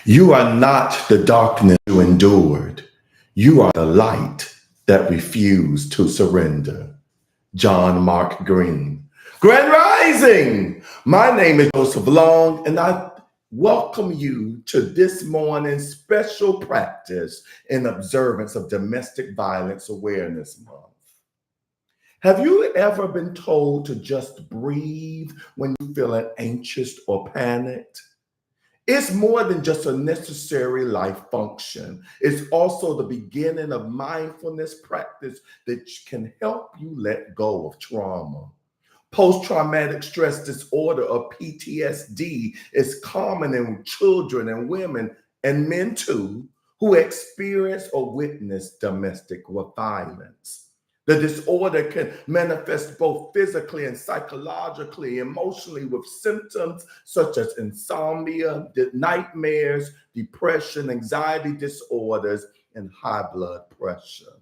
You are not the darkness you endured. You are the light that refused to surrender. John Mark Green. Grand Rising! My name is Joseph Long, and I welcome you to this morning's special practice in observance of Domestic Violence Awareness Month. Have you ever been told to just breathe when you're feeling anxious or panicked? It's more than just a necessary life function. It's also the beginning of mindfulness practice that can help you let go of trauma. Post-traumatic stress disorder, or PTSD, is common in children and women and men too who experience or witness domestic violence. The disorder can manifest both physically and psychologically, emotionally, with symptoms such as insomnia, nightmares, depression, anxiety disorders, and high blood pressure.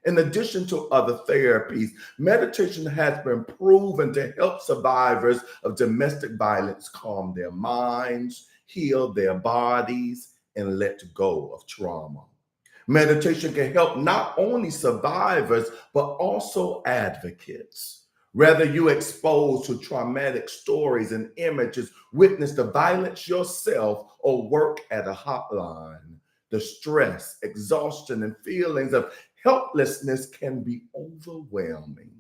In addition to other therapies, meditation has been proven to help survivors of domestic violence calm their minds, heal their bodies, and let go of trauma. Meditation can help not only survivors, but also advocates. Whether you exposed to traumatic stories and images, witness the violence yourself, or work at a hotline, the stress, exhaustion, and feelings of helplessness can be overwhelming.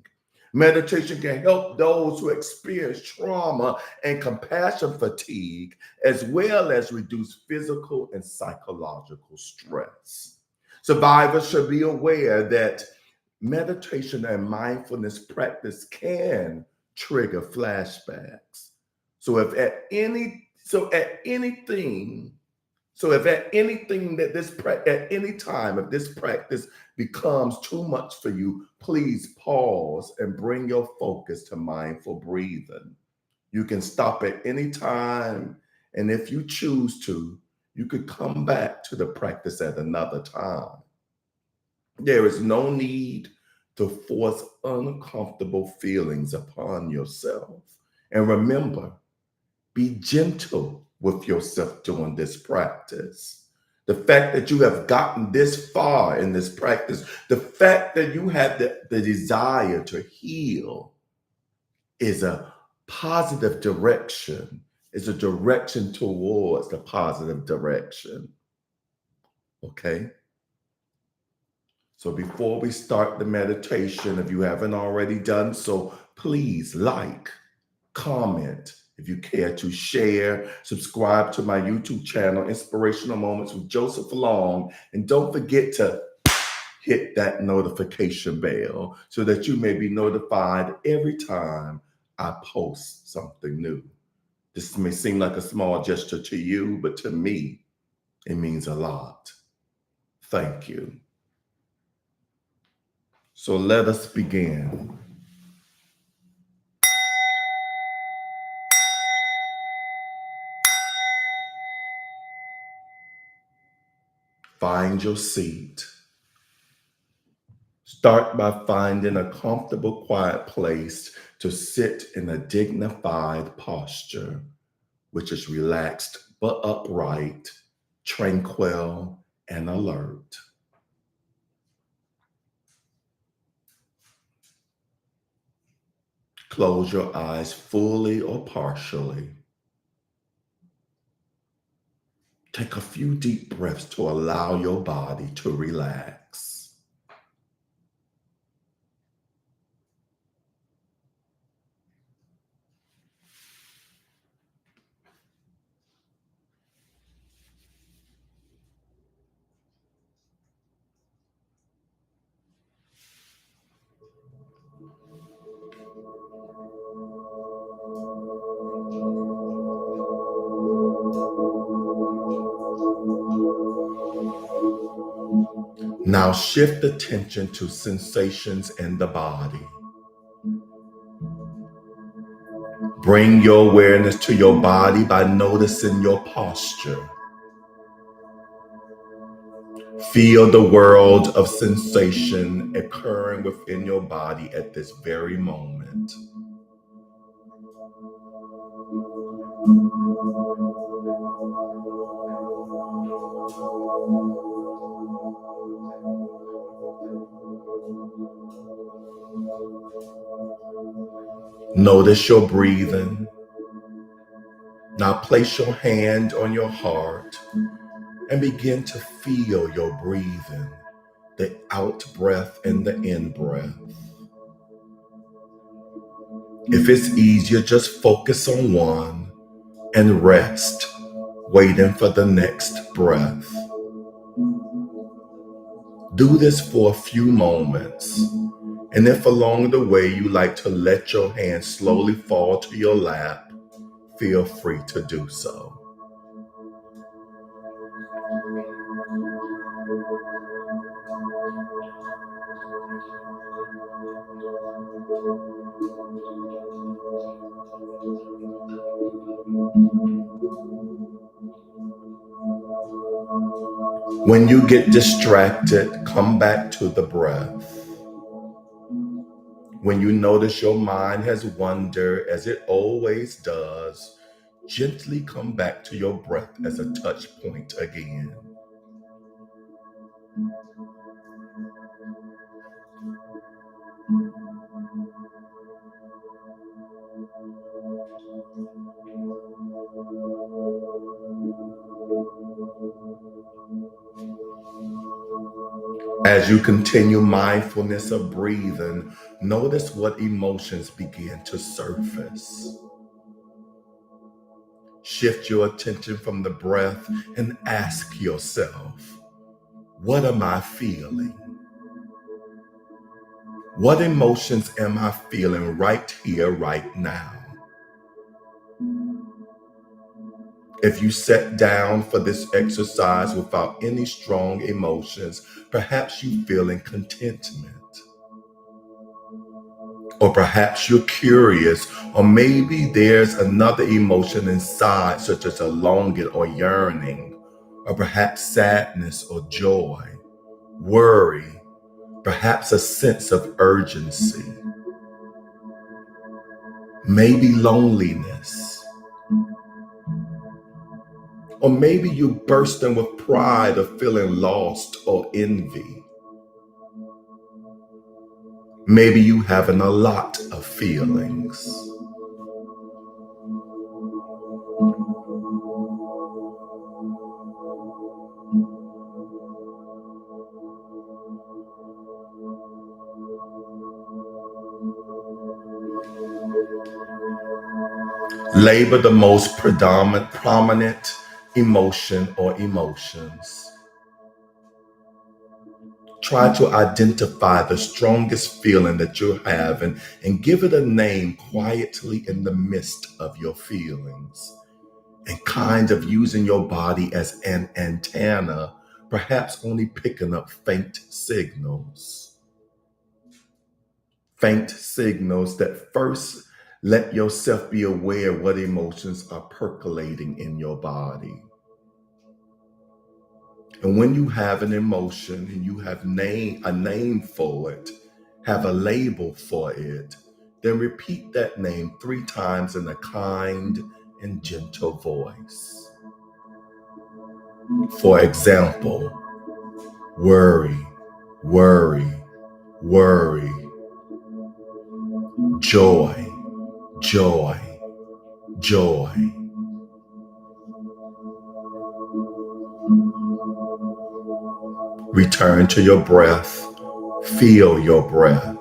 Meditation can help those who experience trauma and compassion fatigue, as well as reduce physical and psychological stress. Survivors should be aware that meditation and mindfulness practice can trigger flashbacks. So if at any time if this practice becomes too much for you, please pause and bring your focus to mindful breathing. You can stop at any time, and if you choose to, you could come back to the practice at another time. There is no need to force uncomfortable feelings upon yourself. And remember, be gentle with yourself during this practice. The fact that you have gotten this far in this practice, the fact that you have the desire to heal is a positive direction, is a direction towards the positive direction. Okay? So before we start the meditation, if you haven't already done so, please like, comment, if you care to share, subscribe to my YouTube channel, Inspirational Moments with Joseph Long, and don't forget to hit that notification bell so that you may be notified every time I post something new. This may seem like a small gesture to you, but to me, it means a lot. Thank you. So let us begin. Find your seat. Start by finding a comfortable, quiet place to sit in a dignified posture, which is relaxed but upright, tranquil, and alert. Close your eyes fully or partially. Take a few deep breaths to allow your body to relax. Now shift attention to sensations in the body. Bring your awareness to your body by noticing your posture. Feel the world of sensation occurring within your body at this very moment. Notice your breathing. Now place your hand on your heart and begin to feel your breathing, the out breath and the in breath. If it's easier, just focus on one and rest, waiting for the next breath. Do this for a few moments, and if along the way you like to let your hand slowly fall to your lap, feel free to do so. When you get distracted, come back to the breath. When you notice your mind has wandered, as it always does, gently come back to your breath as a touch point again. As you continue mindfulness of breathing, notice what emotions begin to surface. Shift your attention from the breath and ask yourself, what am I feeling? What emotions am I feeling right here, right now? If you sat down for this exercise without any strong emotions, perhaps you're feeling contentment. Or perhaps you're curious, or maybe there's another emotion inside, such as a longing or yearning, or perhaps sadness or joy, worry, perhaps a sense of urgency, maybe loneliness. Or maybe you bursting with pride or feeling lost or envy. Maybe you having a lot of feelings. Label the most prominent emotion or emotions. Try to identify the strongest feeling that you're having and give it a name quietly in the midst of your feelings, and kind of using your body as an antenna, perhaps only picking up faint signals. Faint signals that first let yourself be aware what emotions are percolating in your body. And when you have an emotion and you have a name for it, have a label for it, then repeat that name 3 times in a kind and gentle voice. For example, worry, worry, worry, joy, joy, joy. Return to your breath. Feel your breath.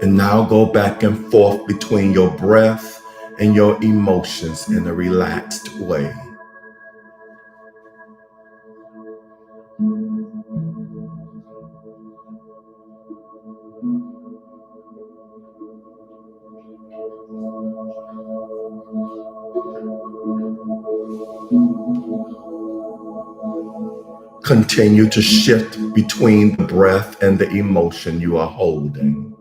And now go back and forth between your breath and your emotions in a relaxed way. Continue to shift between the breath and the emotion you are holding.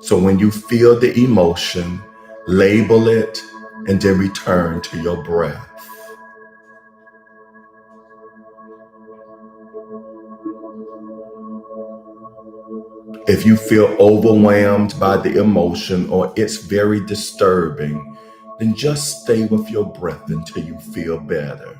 So when you feel the emotion, label it and then return to your breath. If you feel overwhelmed by the emotion or it's very disturbing, then just stay with your breath until you feel better.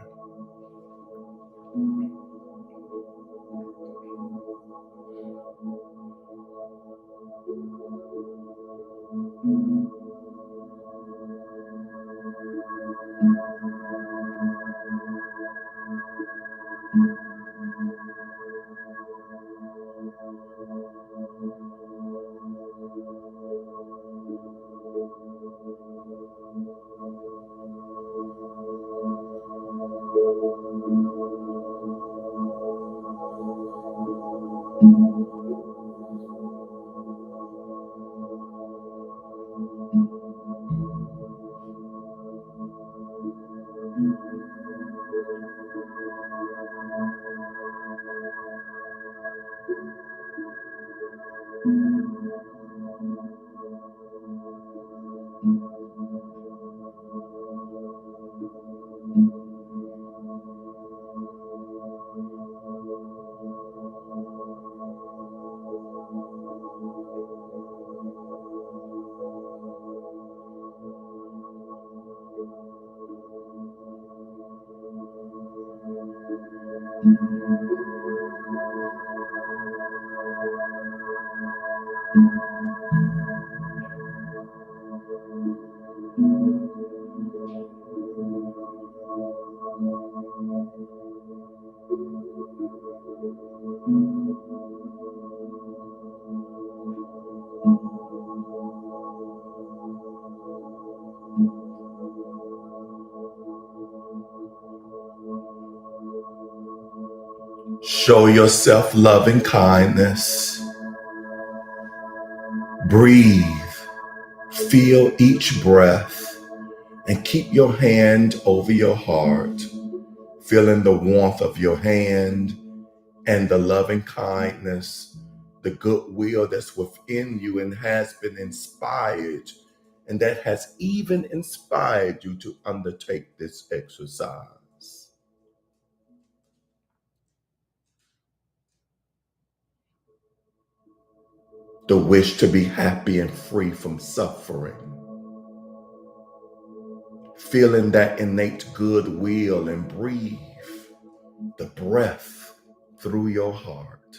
Show yourself loving kindness. Breathe. Feel each breath and keep your hand over your heart, feeling the warmth of your hand and the loving kindness, the goodwill that's within you and has been inspired, and that has even inspired you to undertake this exercise. The wish to be happy and free from suffering. Feeling that innate goodwill and breathe the breath through your heart.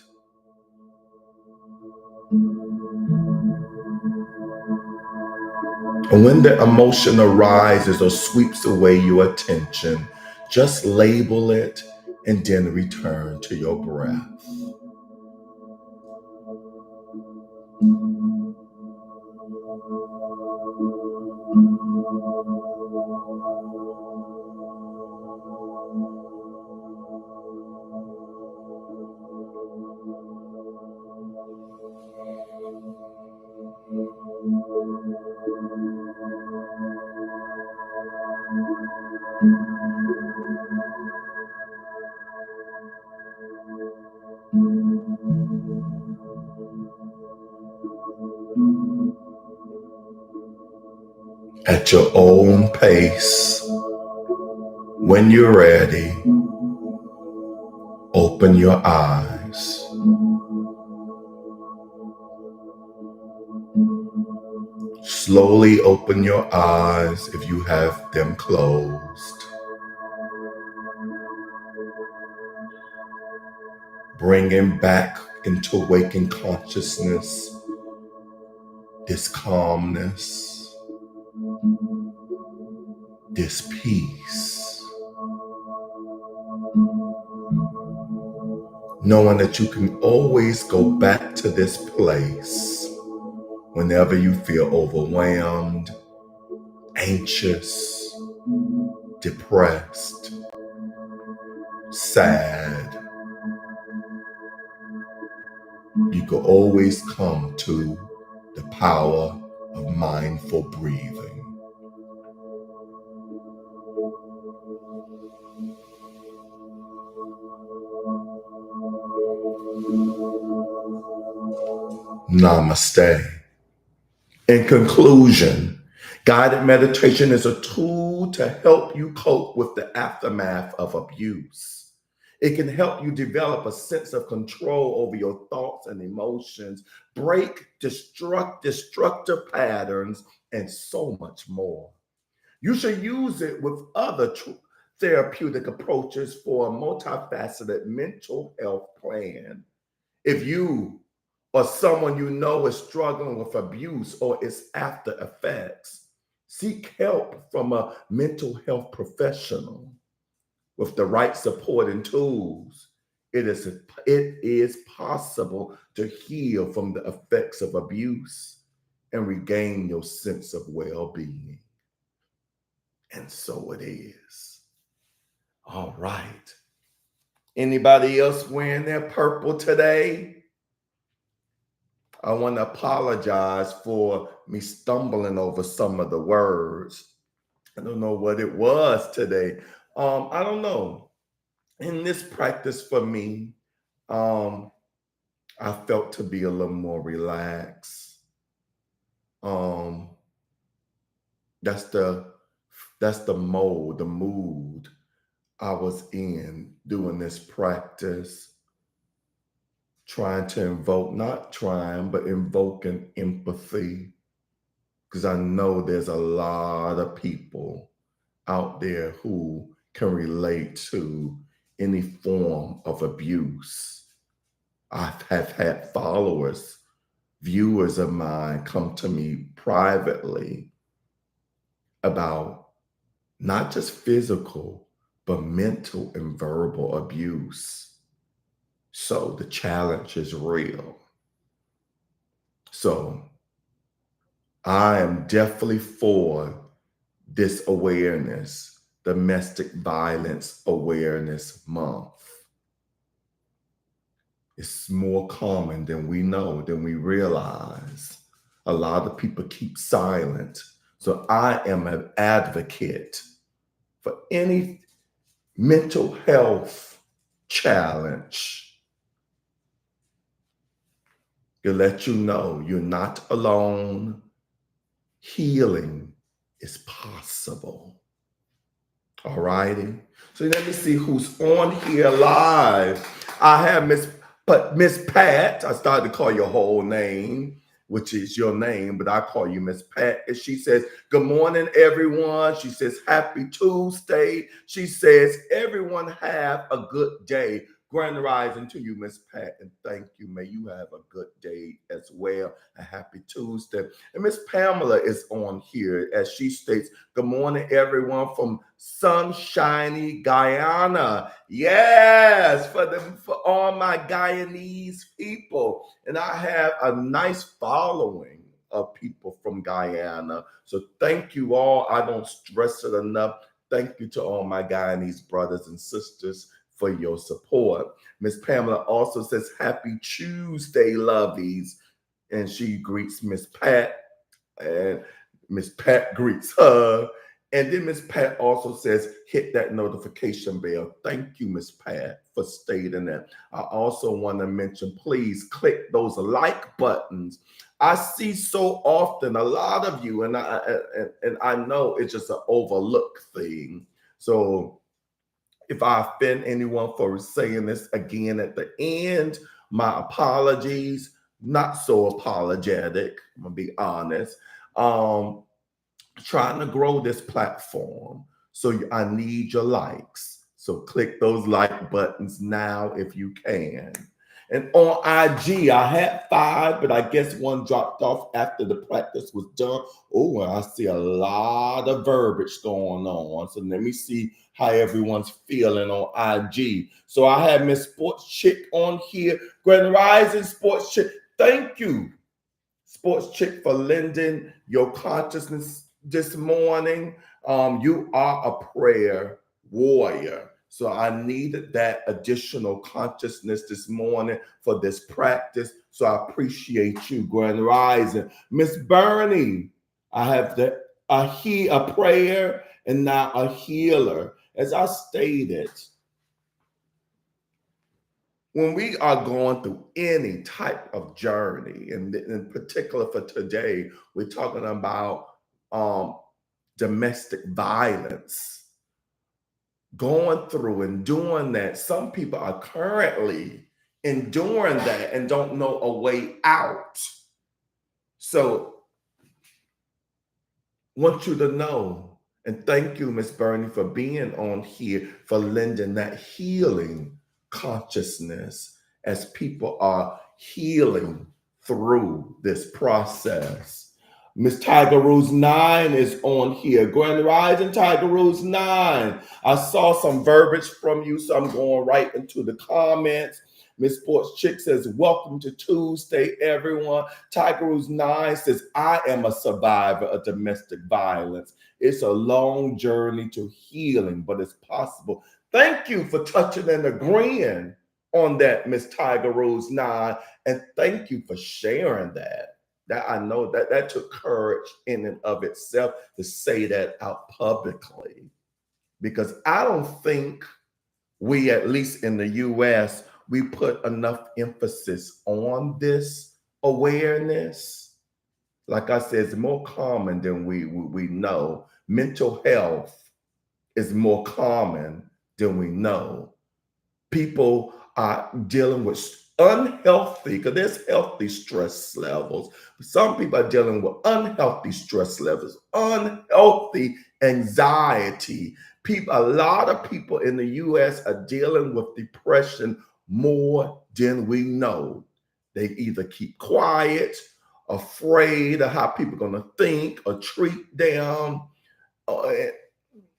And when the emotion arises or sweeps away your attention, just label it and then return to your breath. At your own pace, when you're ready, open your eyes. Slowly open your eyes if you have them closed. Bringing back into waking consciousness this calmness, this peace. Knowing that you can always go back to this place whenever you feel overwhelmed, anxious, depressed, sad. You can always come to the power of mindful breathing. Namaste. In conclusion, guided meditation is a tool to help you cope with the aftermath of abuse. It can help you develop a sense of control over your thoughts and emotions, break destructive patterns, and so much more. You should use it with other therapeutic approaches for a multifaceted mental health plan. If you or someone you know is struggling with abuse or its after effects, seek help from a mental health professional with the right support and tools. It is possible to heal from the effects of abuse and regain your sense of well-being. And so it is. All right. Anybody else wearing their purple today? I want to apologize for me stumbling over some of the words. I don't know what it was today. I don't know. In this practice for me, um, I felt to be a little more relaxed. Um, that's the mode, the mood I was in doing this practice, trying to invoke, not trying, but invoking empathy. Because I know there's a lot of people out there who can relate to any form of abuse. I have had followers, viewers of mine come to me privately about not just physical, but mental and verbal abuse. So the challenge is real. So I am definitely for this awareness, Domestic Violence Awareness Month. It's more common than we know, than we realize. A lot of people keep silent. So I am an advocate for any mental health challenge to let you know you're not alone. Healing is possible. All righty. So let me see who's on here live. I have Miss Pat. I started to call your whole name, which is your name, but I call you Miss Pat. And she says, "Good morning, everyone." She says, "Happy Tuesday." She says, "Everyone have a good day." Grand rising to you, Miss Pat, and thank you. May you have a good day as well. A happy Tuesday. And Miss Pamela is on here as she states, "Good morning, everyone from sunshiny Guyana." Yes, for all my Guyanese people. And I have a nice following of people from Guyana. So thank you all. I don't stress it enough. Thank you to all my Guyanese brothers and sisters for your support. Miss Pamela also says, "Happy Tuesday, lovies." And she greets Miss Pat, and Miss Pat greets her. And then Miss Pat also says, "Hit that notification bell." Thank you, Miss Pat, for stating that. I also want to mention, please click those like buttons. I see so often a lot of you, and I know it's just an overlooked thing. So if I offend anyone for saying this again at the end, my apologies. Not so apologetic, I'm gonna be honest. Trying to grow this platform. So I need your likes. So click those like buttons now if you can. And on IG, I had 5, but I guess one dropped off after the practice was done. Oh, and I see a lot of verbiage going on. So let me see how everyone's feeling on IG. So I had Miss Sports Chick on here. Grand Rising Sports Chick. Thank you, Sports Chick, for lending your consciousness this morning. You are a prayer warrior. So I needed that additional consciousness this morning for this practice. So I appreciate you, Grand Rising. Miss Bernie, I have a prayer and now a healer. As I stated, when we are going through any type of journey, and in particular for today, we're talking about domestic violence, going through and doing that. Some people are currently enduring that and don't know a way out. So want you to know, and thank you, Miss Bernie, for being on here, for lending that healing consciousness as people are healing through this process. Miss Tiger Rose 9 is on here. Grand Rising Tiger Rose 9. I saw some verbiage from you, so I'm going right into the comments. Miss Sports Chick says, welcome to Tuesday, everyone. Tiger Rose 9 says, I am a survivor of domestic violence. It's a long journey to healing, but it's possible. Thank you for touching and agreeing on that, Miss Tiger Rose 9. And thank you for sharing that. That I know that took courage in and of itself to say that out publicly. Because I don't think we, at least in the US, we put enough emphasis on this awareness. Like I said, it's more common than we know. Mental health is more common than we know. People are dealing with unhealthy, because there's healthy stress levels. Some people are dealing with unhealthy stress levels, unhealthy anxiety. A lot of people in the US are dealing with depression more than we know. They either keep quiet, afraid of how people are going to think or treat them.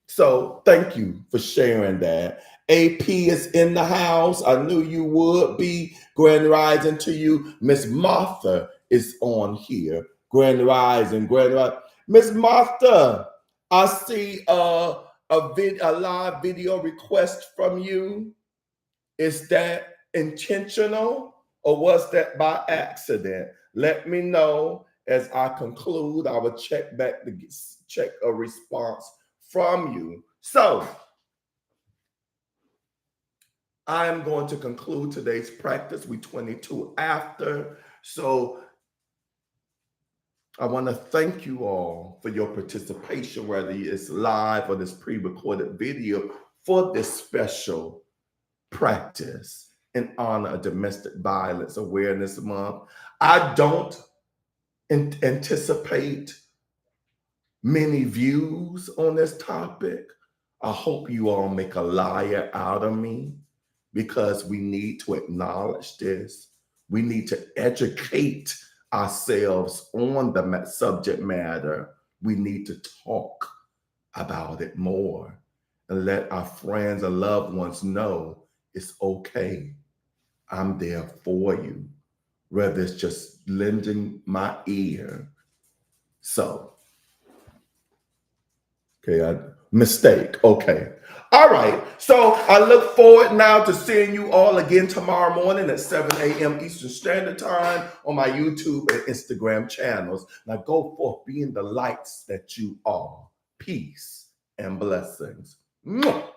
So thank you for sharing that. AP is in the house. I knew you would be. Grand Rising to you. Miss Martha is on here. Grand Rising, Grand Rising. Miss Martha, I see a live video request from you. Is that intentional or was that by accident? Let me know as I conclude. I will check back to check a response from you. So I'm going to conclude today's practice. We 22 after. So I want to thank you all for your participation, whether it's live or this pre-recorded video, for this special practice in honor of Domestic Violence Awareness Month. I don't anticipate many views on this topic. I hope you all make a liar out of me, because we need to acknowledge this. We need to educate ourselves on the subject matter. We need to talk about it more and let our friends and loved ones know it's okay. I'm there for you, whether it's just lending my ear. So, okay, mistake. Okay. All right. So I look forward now to seeing you all again tomorrow morning at 7 a.m. Eastern Standard Time on my YouTube and Instagram channels. Now go forth being the lights that you are. Peace and blessings. Mwah.